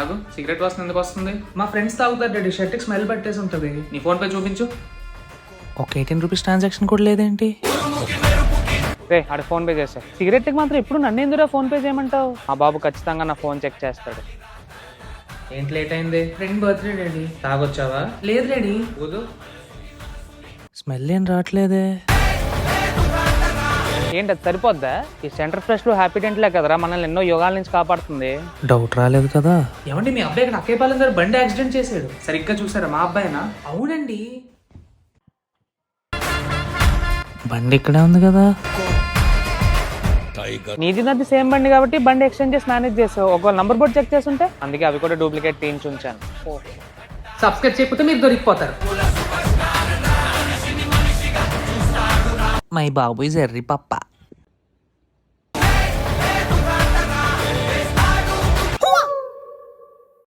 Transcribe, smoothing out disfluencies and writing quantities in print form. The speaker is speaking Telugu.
ఆగు, సిగరెట్ వాసన ఎందుకు వస్తుంది? మా ఫ్రెండ్స్ తాగుతారు డాడీ, షర్ట్కి స్మెల్ పట్టేసి ఉంటుంది. నీ ఫోన్ పే చూపించు. ఒక 18 రూపీస్ ట్రాన్సాక్షన్ కూడా లేదేంటి? రే ఆడ ఫోన్ పే చేస్తా. సిగరెట్కి మాత్రం ఎప్పుడు నన్ను ఎందుకు ఫోన్ పే చేయమంటావు? మా బాబు ఖచ్చితంగా నా ఫోన్ చెక్ చేస్తాడు. ఏంటి లేట్ అయింది? Friend birthday daddy. తాగొచ్చావా? లేదు డాడీ. ఊదు. స్మెల్ ఏం రావట్లేదే. ఏంటి అది సరిపోద్దా? ఈ సెంటర్ ఫ్రెష్లో హ్యాపీ డెంట్లే కదరా మనల్ని ఎన్నో యుగాల నుంచి కాపాడుతుంది. డౌట్ రాలేదు కదా? ఏమండి మీ అబ్బాయి ఇక్కడ అక్కేపాలెం దగ్గర బండి యాక్సిడెంట్ చేశాడు. సరిగ్గా చూసారా? మా అబ్బాయినా? అవునండి. బండి ఇక్కడే ఉంది కదా. నీది నాది సేమ్ బండి కాబట్టి బండి ఎక్స్చేంజ్ చేసి మేనేజ్ చేసావు. ఒకవేళ నంబర్ బోర్డ్ చెక్ చేస్తుంటే అందుకే అవి కూడా డూప్లికేట్ తీయించి ఉంచాను. సబ్స్క్రైబ్ చేయకపోతే మీరు దొరికిపోతారు. మై బాబు ఈజ్ ఎర్రి పప్ప.